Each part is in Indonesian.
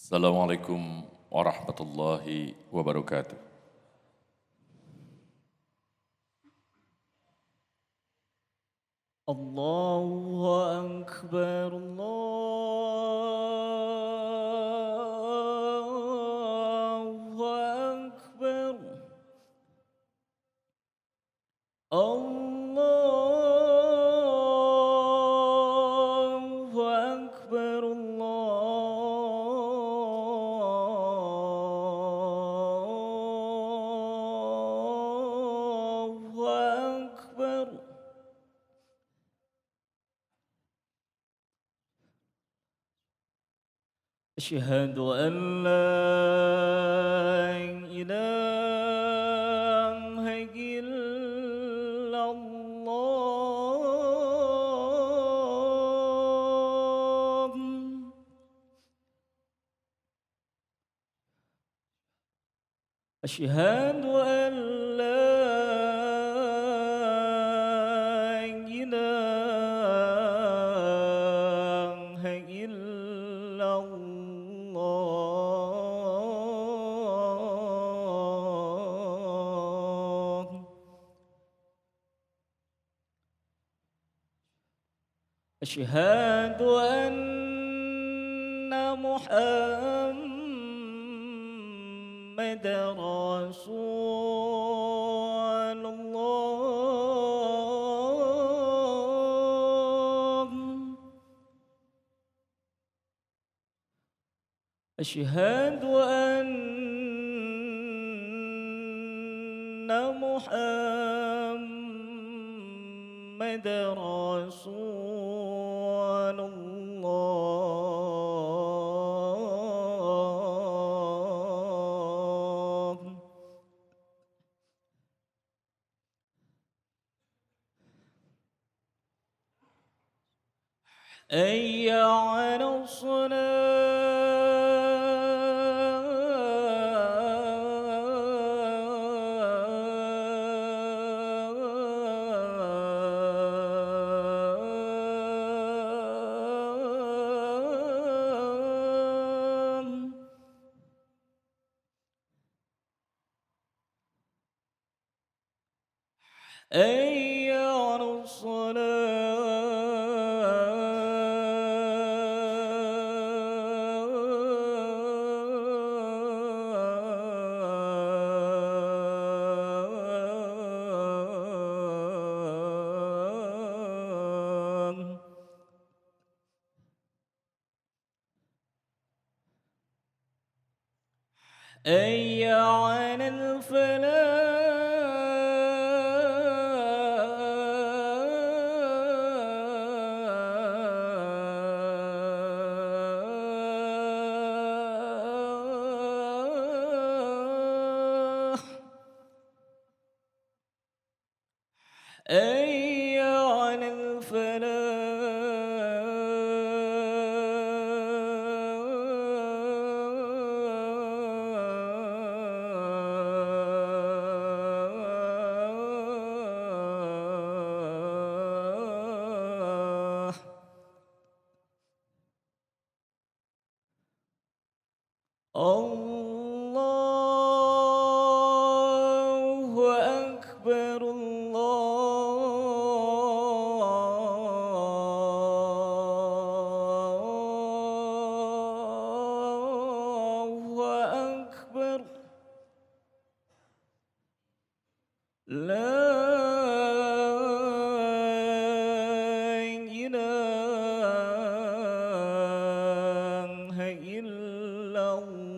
Assalamualaikum warahmatullahi wabarakatuh. Allahu Akbar, Allahu Akbar, Allahu Akbar, Allahu Akbar. أشهد أن لا إله إلا الله. أشهد أن لا إله إلا الله. أشهد أن محمد رسول الله. أشهد أن محمد رسول الله. حي على الصلاة. حي على الصلاة. حي على الفلاح. حي على الفلاح. الله أكبر، الله أكبر. لا إله إلا الله.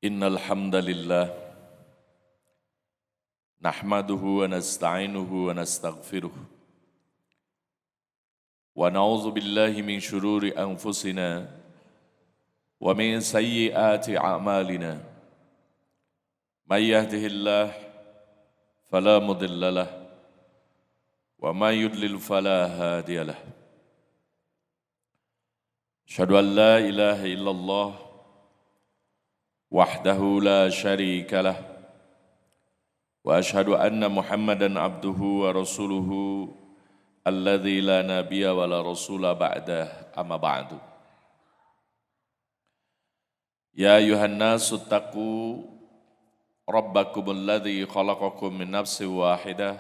Innal hamdalillah nahmaduhu wa nasta'inuhu wa nastaghfiruh wa na'udzu billahi min shururi anfusina ومن سيئات أعمالنا من يهده الله فلا مضل له ومن يضلل فلا هادي له أشهد أن لا إله إلا الله وحده لا شريك له وأشهد أن محمدًا عبده ورسوله الذي لا نبي ولا رسول بعده أما بعد يا أيها الناس اتقوا ربكم الذي خلقكم من نفس واحدة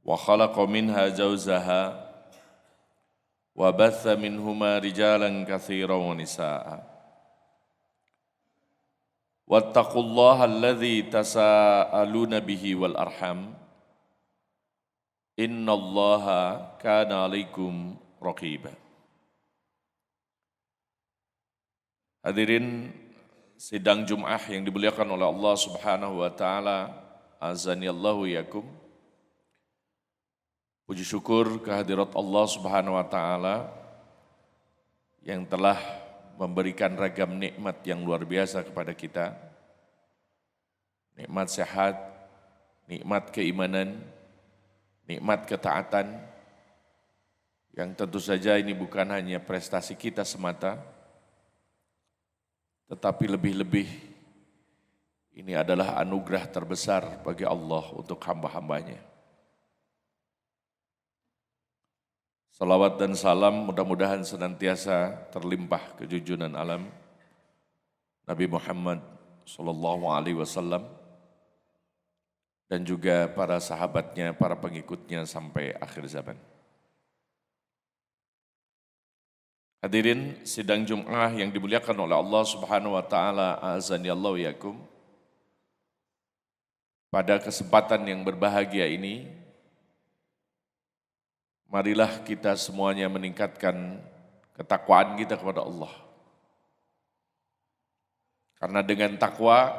وخلق منها زوجها وبث منهما رجالا كثيرا ونساء واتقوا الله الذي تساءلون به والأرحام إن الله كان عليكم رقيبا. Hadirin sidang Jum'ah yang dimuliakan oleh Allah Subhanahu wa taala, azanillahu yakum. Puji syukur kehadirat Allah Subhanahu wa taala yang telah memberikan ragam nikmat yang luar biasa kepada kita. Nikmat sehat, nikmat keimanan, nikmat ketaatan, yang tentu saja ini bukan hanya prestasi kita semata, tetapi lebih-lebih ini adalah anugerah terbesar bagi Allah untuk hamba-hambanya. Salawat dan salam mudah-mudahan senantiasa terlimpah kejujuran alam Nabi Muhammad SAW dan juga para sahabatnya, para pengikutnya sampai akhir zaman. Hadirin sidang Jum'ah yang dimuliakan oleh Allah Subhanahu wa taala, azanillahu yakum. Pada kesempatan yang berbahagia ini, marilah kita semuanya meningkatkan ketakwaan kita kepada Allah. Karena dengan takwa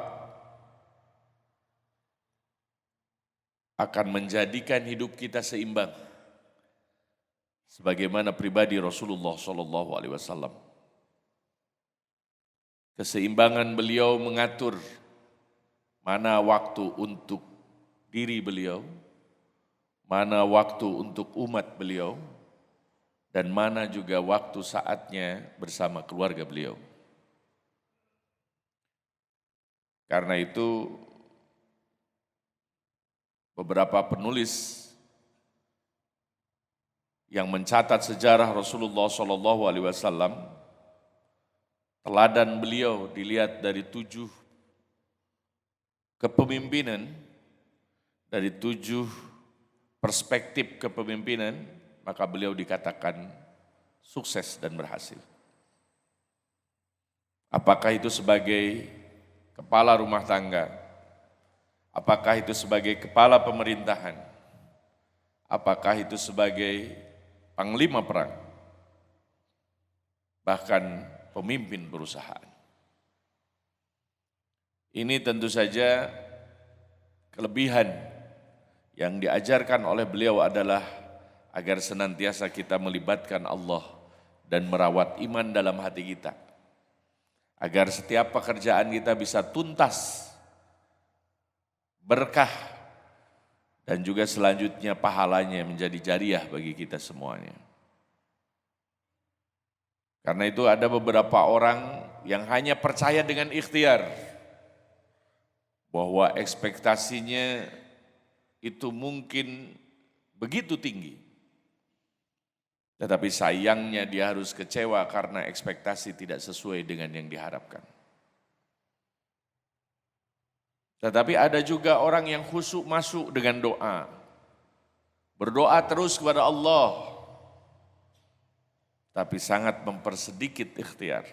akan menjadikan hidup kita seimbang. Sebagaimana pribadi Rasulullah SAW. Keseimbangan beliau mengatur mana waktu untuk diri beliau, mana waktu untuk umat beliau, dan mana juga waktu saatnya bersama keluarga beliau. Karena itu beberapa penulis yang mencatat sejarah Rasulullah SAW, teladan beliau dilihat dari 7 kepemimpinan, dari 7 perspektif kepemimpinan, maka beliau dikatakan sukses dan berhasil. Apakah itu sebagai kepala rumah tangga, apakah itu sebagai kepala pemerintahan, apakah itu sebagai panglima perang, bahkan pemimpin perusahaan. Ini tentu saja kelebihan yang diajarkan oleh beliau adalah agar senantiasa kita melibatkan Allah dan merawat iman dalam hati kita. Agar setiap pekerjaan kita bisa tuntas, berkah, dan juga selanjutnya pahalanya menjadi jariah bagi kita semuanya. Karena itu ada beberapa orang yang hanya percaya dengan ikhtiar, bahwa ekspektasinya itu mungkin begitu tinggi. Tetapi sayangnya dia harus kecewa karena ekspektasi tidak sesuai dengan yang diharapkan. Tetapi ada juga orang yang khusyuk masuk dengan doa. Berdoa terus kepada Allah. Tapi sangat mempersedikit ikhtiar.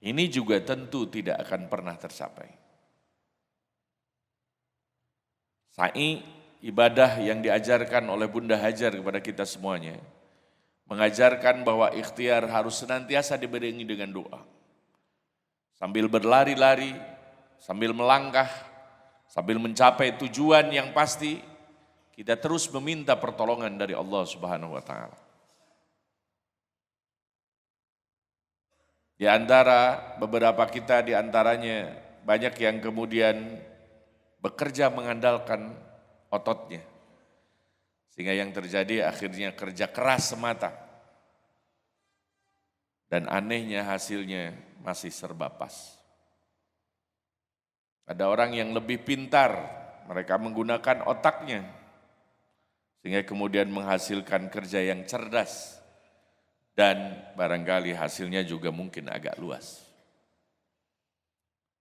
Ini juga tentu tidak akan pernah tercapai. Sa'i, ibadah yang diajarkan oleh Bunda Hajar kepada kita semuanya, mengajarkan bahwa ikhtiar harus senantiasa dibarengi dengan doa. Sambil berlari-lari, sambil melangkah, sambil mencapai tujuan yang pasti, kita terus meminta pertolongan dari Allah Subhanahu wa taala. Di antara beberapa kita, di antaranya banyak yang kemudian bekerja mengandalkan ototnya. Sehingga yang terjadi akhirnya kerja keras semata. Dan anehnya hasilnya masih serba pas. Ada orang yang lebih pintar, mereka menggunakan otaknya. Sehingga kemudian menghasilkan kerja yang cerdas. Dan barangkali hasilnya juga mungkin agak luas.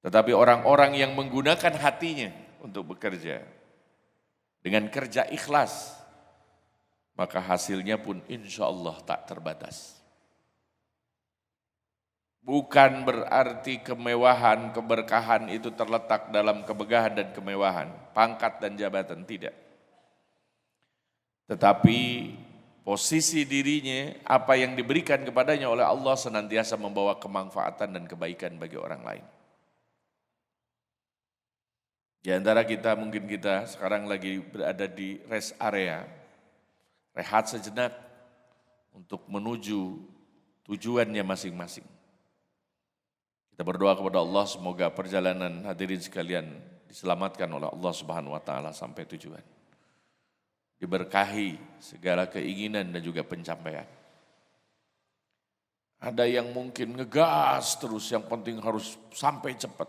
Tetapi orang-orang yang menggunakan hatinya untuk bekerja, dengan kerja ikhlas, maka hasilnya pun insya Allah tak terbatas. Bukan berarti kemewahan, keberkahan itu terletak dalam kemegahan dan kemewahan, pangkat dan jabatan, tidak. Tetapi posisi dirinya, apa yang diberikan kepadanya oleh Allah senantiasa membawa kemanfaatan dan kebaikan bagi orang lain. Di antara kita, mungkin kita sekarang lagi berada di rest area, rehat sejenak untuk menuju tujuannya masing-masing. Kita berdoa kepada Allah semoga perjalanan hadirin sekalian diselamatkan oleh Allah Subhanahu wa taala sampai tujuan. Diberkahi segala keinginan dan juga pencapaian. Ada yang mungkin ngegas terus, yang penting harus sampai cepat.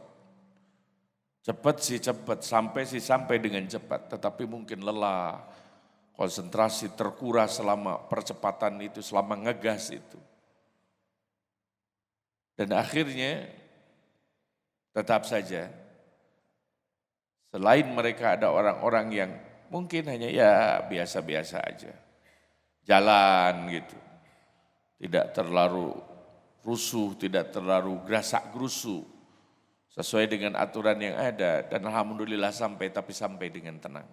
Cepat sih cepat, sampai sih sampai dengan cepat, tetapi mungkin lelah, konsentrasi terkuras selama percepatan itu, selama ngegas itu. Dan akhirnya tetap saja, selain mereka ada orang-orang yang mungkin hanya ya biasa-biasa aja. Jalan gitu. Tidak terlalu rusuh, tidak terlalu gerasak-gerusu. Sesuai dengan aturan yang ada dan alhamdulillah sampai dengan tenang.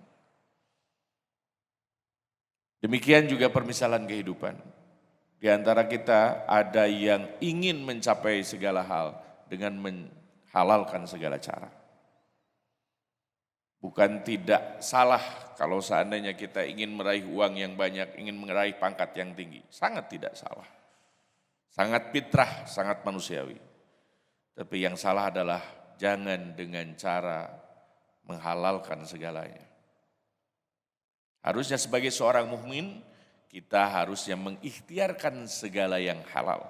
Demikian juga permisalan kehidupan. Di antara kita ada yang ingin mencapai segala hal dengan menghalalkan segala cara. Bukan tidak salah kalau seandainya kita ingin meraih uang yang banyak, ingin meraih pangkat yang tinggi. Sangat tidak salah. Sangat fitrah, sangat manusiawi. Tapi yang salah adalah jangan dengan cara menghalalkan segalanya. Harusnya sebagai seorang mukmin kita harusnya mengikhtiarkan segala yang halal.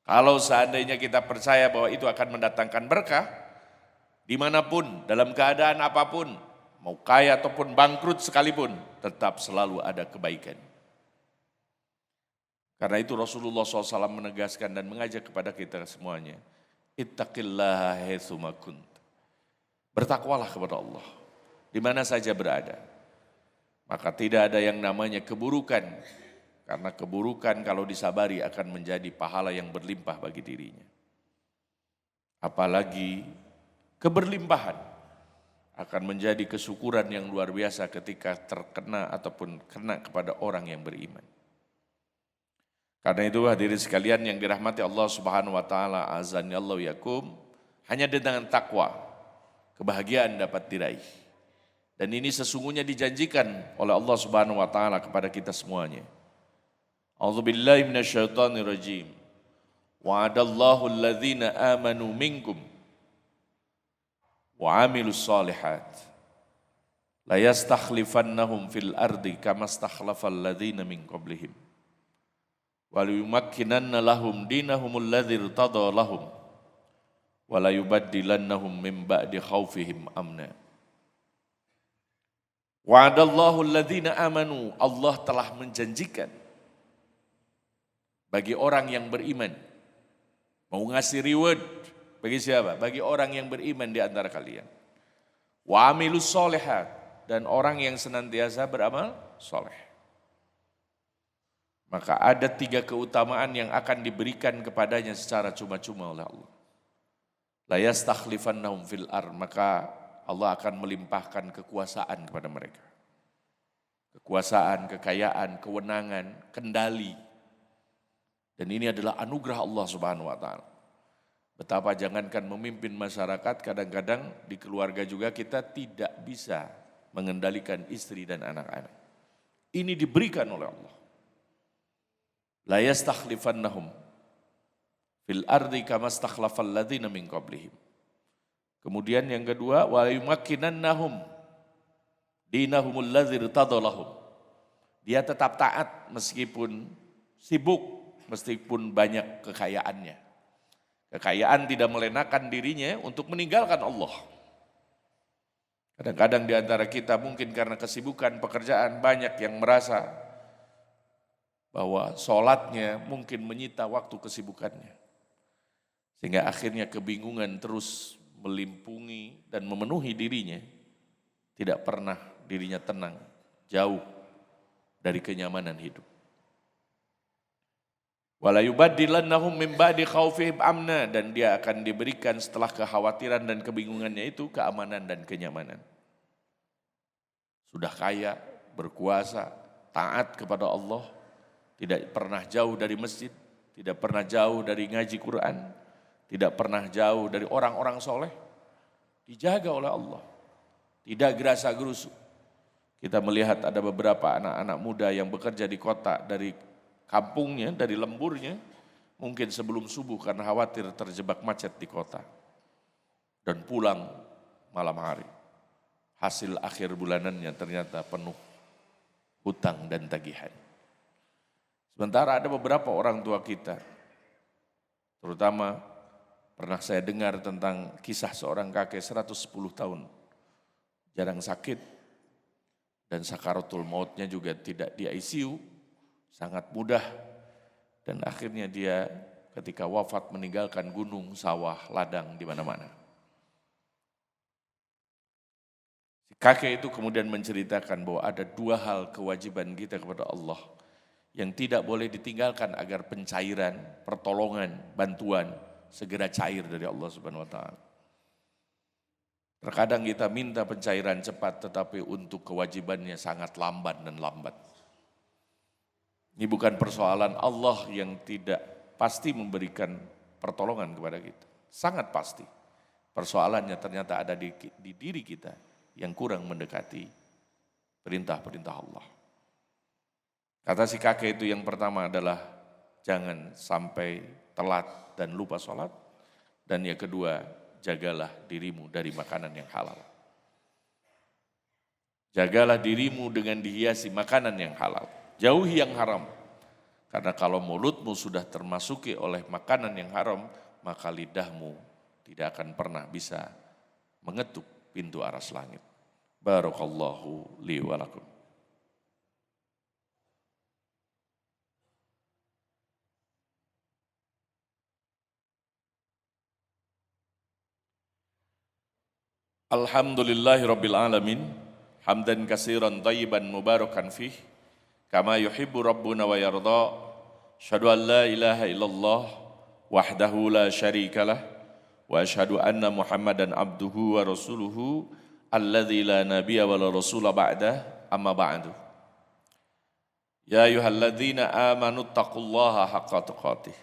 Kalau seandainya kita percaya bahwa itu akan mendatangkan berkah, dimanapun, dalam keadaan apapun, mau kaya ataupun bangkrut sekalipun, tetap selalu ada kebaikan. Karena itu Rasulullah SAW menegaskan dan mengajak kepada kita semuanya, ittaqillaha haitsuma kunt. Bertakwalah kepada Allah, di mana saja berada. Maka tidak ada yang namanya keburukan, karena keburukan kalau disabari akan menjadi pahala yang berlimpah bagi dirinya. Apalagi keberlimpahan akan menjadi kesyukuran yang luar biasa ketika terkena ataupun kena kepada orang yang beriman. Karena itu hadirin sekalian yang dirahmati Allah Subhanahu wa taala, azani Allah yakum, hanya dengan takwa kebahagiaan dapat diraih. Dan ini sesungguhnya dijanjikan oleh Allah Subhanahu wa taala kepada kita semuanya. A'udzubillahi minasyaitonirrajim. Wa'adallahu alladhina amanu minkum wa 'amilus shalihat la yastakhlifannahum fil ardi kama stakhlafal ladzina min qablihim wa liyumakkinanna lahum dinahumul ladzii irtada lahum wa la yubaddilannahum min ba'di khaufihim amna. Wa'adallahu alladhina amanu, Allah telah menjanjikan bagi orang yang beriman. Mau ngasih reward bagi siapa? Bagi orang yang beriman di antara kalian. Wa amilus sholihat, dan orang yang senantiasa beramal soleh. Maka ada 3 keutamaan yang akan diberikan kepadanya secara cuma-cuma oleh Allah. La yastakhlifannahum fil ardh, maka Allah akan melimpahkan kekuasaan kepada mereka. Kekuasaan, kekayaan, kewenangan, kendali. Dan ini adalah anugerah Allah Subhanahu wa taala. Betapa jangankan memimpin masyarakat, kadang-kadang di keluarga juga kita tidak bisa mengendalikan istri dan anak-anak. Ini diberikan oleh Allah. La yastakhlifannahum. fil ardi kama stakhlafal ladzina min qablihim. Kemudian yang kedua, wa yumakkinannahum dinahumul ladzi irtadalahum. Dia tetap taat meskipun sibuk, meskipun banyak kekayaannya. Kekayaan tidak melenakan dirinya untuk meninggalkan Allah. Kadang-kadang di antara kita mungkin karena kesibukan pekerjaan banyak yang merasa bahwa sholatnya mungkin menyita waktu kesibukannya. Sehingga akhirnya kebingungan terus melimpungi dan memenuhi dirinya. Tidak pernah dirinya tenang, jauh dari kenyamanan hidup. Wala yubaddilannahum min ba'di khaufihim amna, dan dia akan diberikan setelah kekhawatiran dan kebingungannya itu keamanan dan kenyamanan. Sudah kaya, berkuasa, taat kepada Allah, tidak pernah jauh dari masjid, tidak pernah jauh dari ngaji Quran, tidak pernah jauh dari orang-orang soleh, dijaga oleh Allah, tidak gerasa-gerusu. Kita melihat ada beberapa anak-anak muda yang bekerja di kota dari kampungnya, dari lemburnya, mungkin sebelum subuh karena khawatir terjebak macet di kota. Dan pulang malam hari. Hasil akhir bulanannya ternyata penuh hutang dan tagihan. Sementara ada beberapa orang tua kita, terutama pernah saya dengar tentang kisah seorang kakek 110 tahun, jarang sakit, dan sakaratul mautnya juga tidak di ICU, sangat mudah, dan akhirnya dia ketika wafat meninggalkan gunung, sawah, ladang di mana-mana. Si kakek itu kemudian menceritakan bahwa ada dua hal kewajiban kita kepada Allah yang tidak boleh ditinggalkan agar pencairan, pertolongan, bantuan segera cair dari Allah Subhanahu wa taala. Terkadang kita minta pencairan cepat tetapi untuk kewajibannya sangat lambat dan lambat. Ini bukan persoalan Allah yang tidak pasti memberikan pertolongan kepada kita. Sangat pasti. Persoalannya ternyata ada di diri kita yang kurang mendekati perintah-perintah Allah. Kata si kakek itu yang pertama adalah jangan sampai telat dan lupa sholat. Dan yang kedua, jagalah dirimu dari makanan yang halal. Jagalah dirimu dengan dihiasi makanan yang halal. Jauhi yang haram. Karena kalau mulutmu sudah termasuki oleh makanan yang haram, maka lidahmu tidak akan pernah bisa mengetuk pintu aras langit. Barakallahu li wa lakum. Alhamdulillahi rabbil alamin, hamdan katsiran thayyiban mubarakan fih, kama yuhibbu rabbuna wa yarda. Asyhadu an la ilaha illallah wahdahu la syarikalah wa asyhadu anna Muhammadan abduhu wa rasuluhu alladzi la nabiyya wa la rasula ba'dah, amma ba'du. Ya ayyuhalladzina amanu taqullaha haqqa tuqatih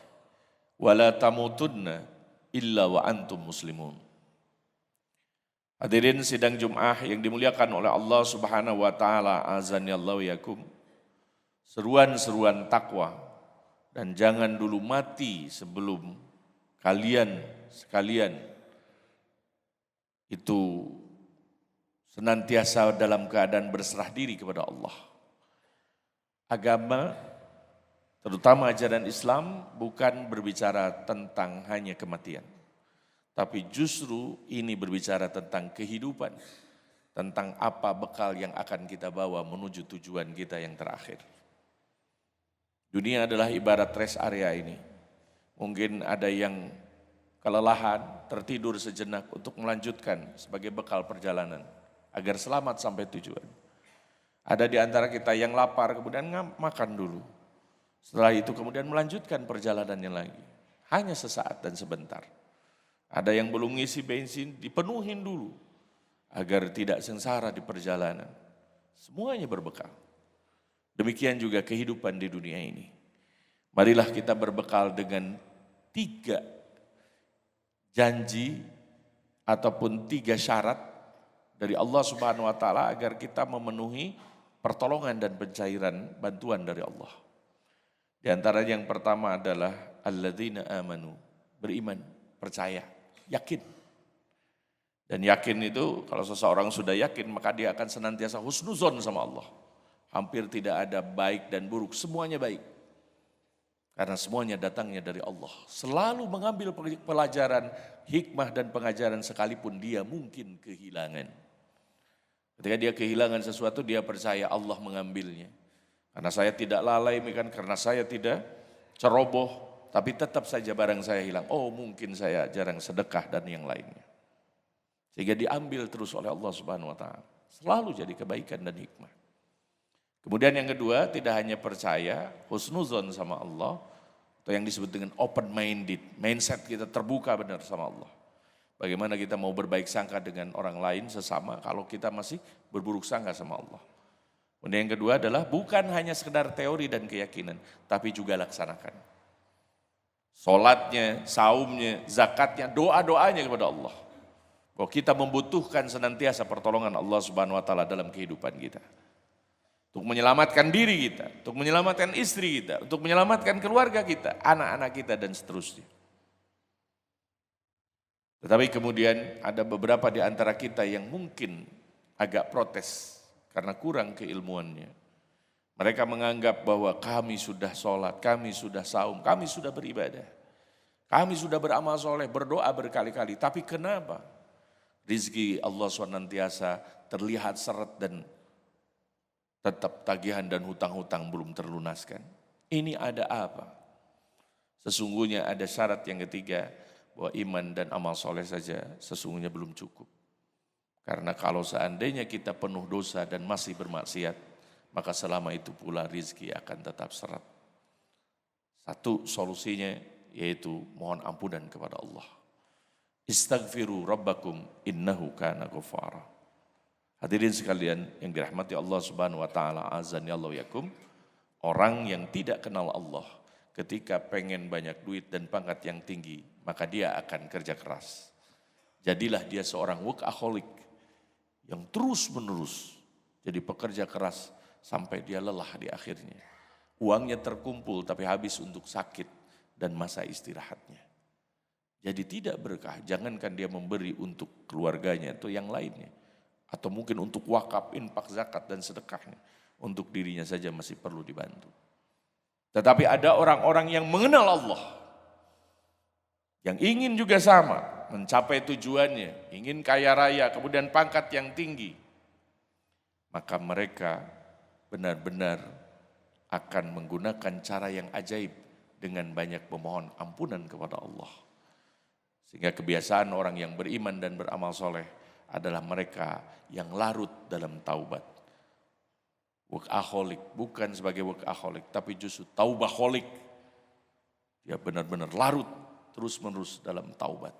wa la tamutunna illa wa antum muslimun. Hadirin sidang Jum'ah yang dimuliakan oleh Allah Subhanahu wa taala, azanillahu yakum. Seruan-seruan takwa, dan jangan dulu mati sebelum kalian sekalian itu senantiasa dalam keadaan berserah diri kepada Allah. Agama, terutama ajaran Islam, bukan berbicara tentang hanya kematian. Tapi justru ini berbicara tentang kehidupan, tentang apa bekal yang akan kita bawa menuju tujuan kita yang terakhir. Dunia adalah ibarat rest area ini. Mungkin ada yang kelelahan, tertidur sejenak untuk melanjutkan sebagai bekal perjalanan, agar selamat sampai tujuan. Ada di antara kita yang lapar, kemudian makan dulu. Setelah itu kemudian melanjutkan perjalanannya lagi. Hanya sesaat dan sebentar. Ada yang belum ngisi bensin, dipenuhin dulu agar tidak sengsara di perjalanan. Semuanya berbekal. Demikian juga kehidupan di dunia ini. Marilah kita berbekal dengan 3 janji ataupun 3 syarat dari Allah Subhanahu wa taala agar kita memenuhi pertolongan dan pencairan bantuan dari Allah. Di antara yang pertama adalah alladzina amanu beriman, percaya, yakin. Dan yakin itu kalau seseorang sudah yakin maka dia akan senantiasa husnuzon sama Allah. Hampir tidak ada baik dan buruk, semuanya baik. Karena semuanya datangnya dari Allah. Selalu mengambil pelajaran, hikmah dan pengajaran sekalipun dia mungkin kehilangan. Ketika dia kehilangan sesuatu dia percaya Allah mengambilnya. Karena saya tidak lalai, karena saya tidak ceroboh, tapi tetap saja barang saya hilang. Oh mungkin saya jarang sedekah dan yang lainnya. Sehingga diambil terus oleh Allah Subhanahu wa Ta'ala. Selalu jadi kebaikan dan hikmah. Kemudian yang kedua, tidak hanya percaya, husnuzon sama Allah, atau yang disebut dengan open minded, mindset kita terbuka benar sama Allah. Bagaimana kita mau berbaik sangka dengan orang lain sesama kalau kita masih berburuk sangka sama Allah. Kemudian yang kedua adalah bukan hanya sekedar teori dan keyakinan, tapi juga laksanakan. Salatnya, saumnya, zakatnya, doa-doanya kepada Allah. Bahwa kita membutuhkan senantiasa pertolongan Allah Subhanahu wa Ta'ala dalam kehidupan kita. Untuk menyelamatkan diri kita, untuk menyelamatkan istri kita, untuk menyelamatkan keluarga kita, anak-anak kita dan seterusnya. Tetapi kemudian ada beberapa di antara kita yang mungkin agak protes karena kurang keilmuannya. Mereka menganggap bahwa kami sudah sholat, kami sudah saum, kami sudah beribadah. Kami sudah beramal soleh, berdoa berkali-kali. Tapi kenapa rizki Allah senantiasa terlihat seret dan tetap tagihan dan hutang-hutang belum terlunaskan? Ini ada apa? Sesungguhnya ada syarat yang ketiga, bahwa iman dan amal soleh saja sesungguhnya belum cukup. Karena kalau seandainya kita penuh dosa dan masih bermaksiat, maka selama itu pula rizki akan tetap seret. Satu solusinya yaitu mohon ampunan kepada Allah. Istaghfiru rabbakum innahu kana ghafara. Hadirin sekalian yang dirahmati Allah Subhanahu wa Ta'ala, azan ya Allah yakum, orang yang tidak kenal Allah ketika pengen banyak duit dan pangkat yang tinggi, maka dia akan kerja keras. Jadilah dia seorang workaholic yang terus menerus jadi pekerja keras sampai dia lelah di akhirnya. Uangnya terkumpul tapi habis untuk sakit dan masa istirahatnya. Jadi tidak berkah, jangankan dia memberi untuk keluarganya atau yang lainnya. Atau mungkin untuk wakaf, infak, zakat dan sedekahnya. Untuk dirinya saja masih perlu dibantu. Tetapi ada orang-orang yang mengenal Allah. Yang ingin juga sama, mencapai tujuannya. Ingin kaya raya, kemudian pangkat yang tinggi. Maka mereka benar-benar akan menggunakan cara yang ajaib dengan banyak memohon ampunan kepada Allah. Sehingga kebiasaan orang yang beriman dan beramal soleh adalah mereka yang larut dalam taubat. Workaholic, bukan sebagai workaholic, tapi justru taubaholic. Dia benar-benar larut terus-menerus dalam taubat.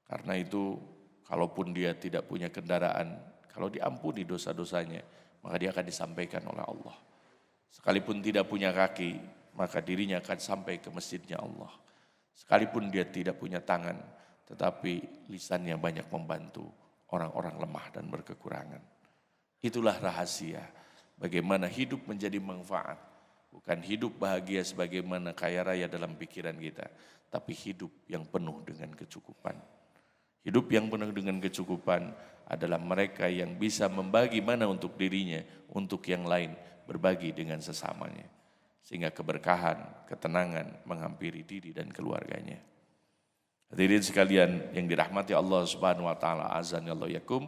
Karena itu, kalaupun dia tidak punya kendaraan, kalau diampuni dosa-dosanya, maka dia akan disampaikan oleh Allah. Sekalipun tidak punya kaki, maka dirinya akan sampai ke masjidnya Allah. Sekalipun dia tidak punya tangan, tetapi lisannya banyak membantu orang-orang lemah dan berkekurangan. Itulah rahasia bagaimana hidup menjadi manfaat. Bukan hidup bahagia sebagaimana kaya raya dalam pikiran kita, tapi hidup yang penuh dengan kecukupan. Hidup yang penuh dengan kecukupan adalah mereka yang bisa membagi mana untuk dirinya, untuk yang lain, berbagi dengan sesamanya. Sehingga keberkahan, ketenangan menghampiri diri dan keluarganya. Hadirin sekalian yang dirahmati Allah Subhanahu wa Ta'ala, azan ya Allah yakum,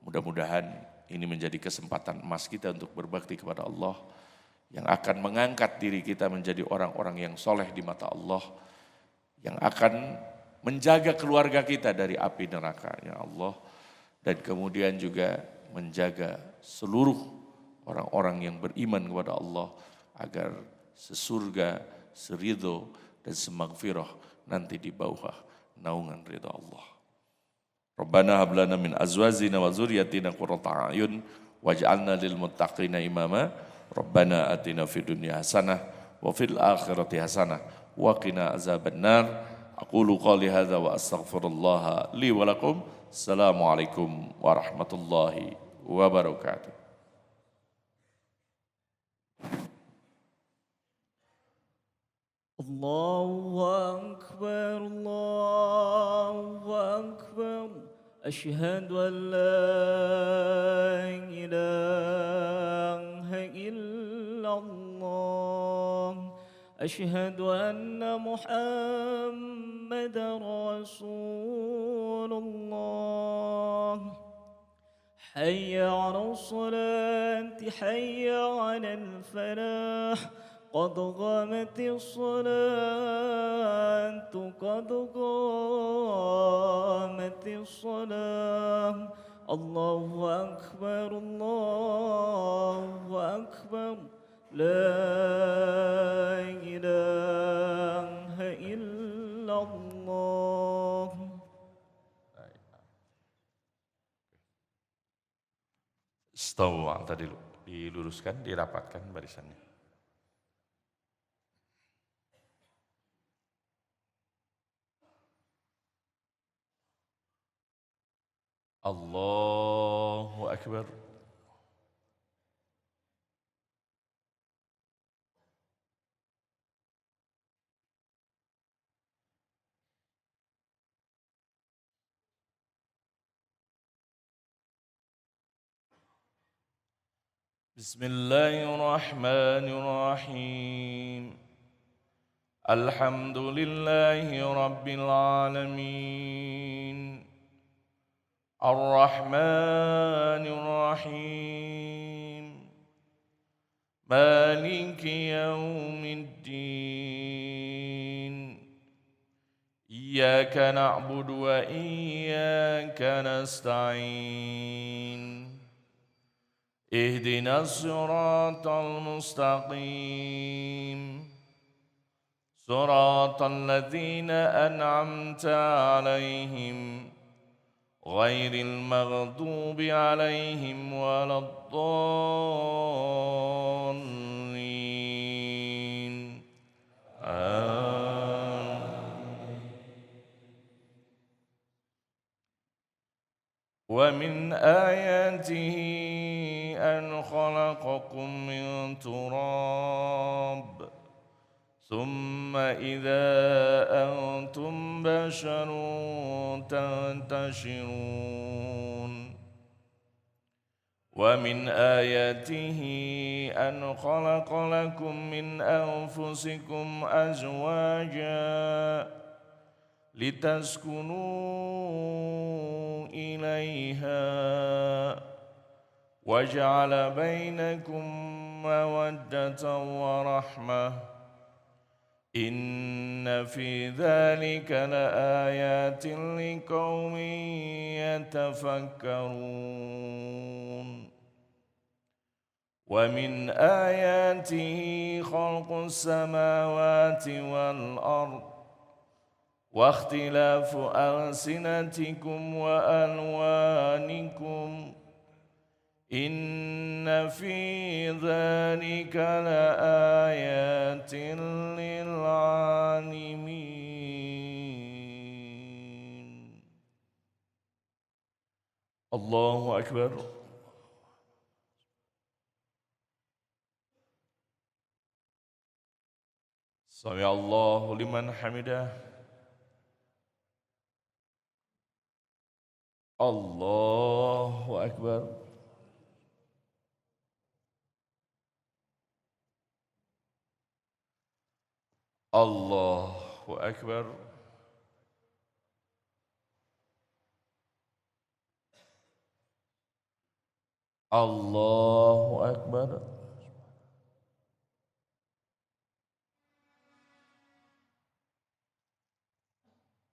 mudah-mudahan ini menjadi kesempatan emas kita untuk berbakti kepada Allah yang akan mengangkat diri kita menjadi orang-orang yang soleh di mata Allah, yang akan menjaga keluarga kita dari api neraka ya Allah, dan kemudian juga menjaga seluruh orang-orang yang beriman kepada Allah agar sesurga, seridho dan semagfirah nanti di bawah naungan ridha Allah. Rabbana hab lana min azwajina wa dzurriyyatina qurrata a'yun waj'alna lil muttaqina imama. Rabbana atina fid dunya hasanah wa fil akhirati hasanah wa qina azabannar. Aqulu qali hadza wa astaghfirullah li wa lakum. Assalamualaikum warahmatullahi wabarakatuh. Allahu Akbar, Allah. أشهد أن لا إله إلا الله أشهد أن محمدا رسول الله حي على الصلاة حي على الفلاح قد قامت الصلاة قد قامت الصلاة الله أكبر الله أكبر لا إله إلا الله. Stawu tadi diluruskan, dirapatkan barisannya. Allahu Akbar. Bismillahirrahmanirrahim. Alhamdulillahi Rabbil Alamin. Ar-Rahmanir Rahim. Maliki Yawmiddin. Iyyaka na'budu wa iyyaka nasta'in. اهدنا الصراط المستقيم صراط الذين أنعمت عليهم غير المغضوب عليهم ولا الضالين ومن آياته أن خلقكم من تراب ثم إذا أنتم بشر تنتشرون ومن آياته أن خلق لكم من أنفسكم أزواجا لتسكنوا إليها وجعل بينكم مودة ورحمة إن في ذلك لآيات لقوم يتفكرون ومن آياته خلق السماوات والأرض واختلاف ألسنتكم وألوانكم إن في ذلك لآيات للعالمين. الله أكبر. سمع الله لمن حمده. الله أكبر. الله أكبر. الله أكبر.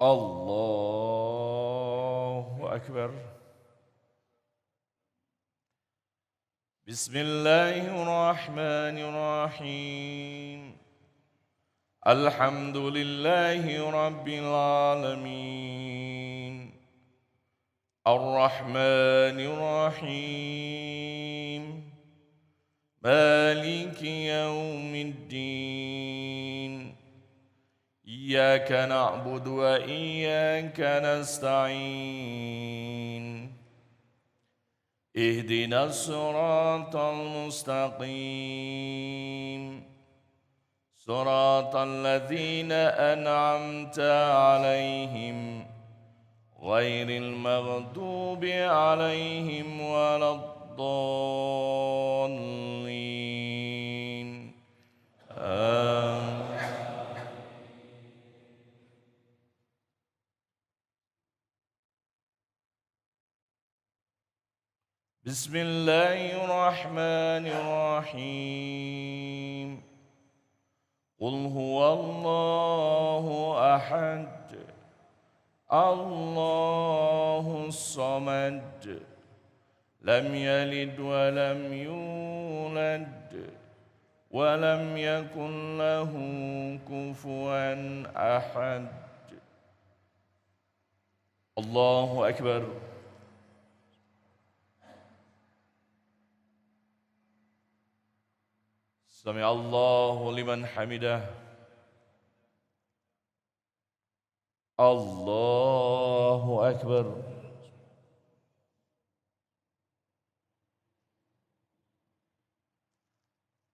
الله أكبر. بسم الله الرحمن الرحيم. الحمد لله رب العالمين. الرحمن الرحيم. مالك يوم الدين. إياك نعبد وإياك نستعين. اهدنا الصراط المستقيم صراط الذين أنعمت عليهم غير المغضوب عليهم ولا الضالين آمين. بسم الله الرحمن الرحيم قل هو الله أحد الله الصمد لم يلد ولم يولد ولم يكن له كفوا أحد الله أكبر. سمع الله لمن حمده. الله أكبر.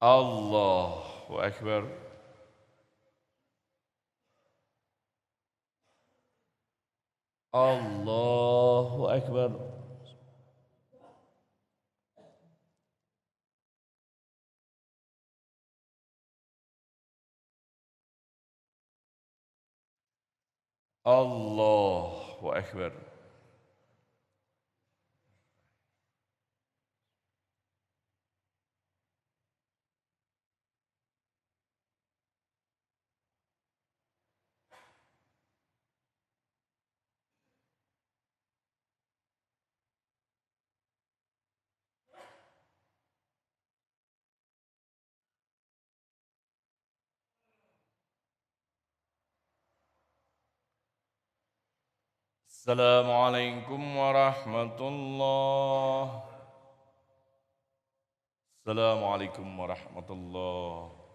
الله أكبر. الله أكبر. الله أكبر. السلام عليكم ورحمة الله. السلام عليكم ورحمة الله.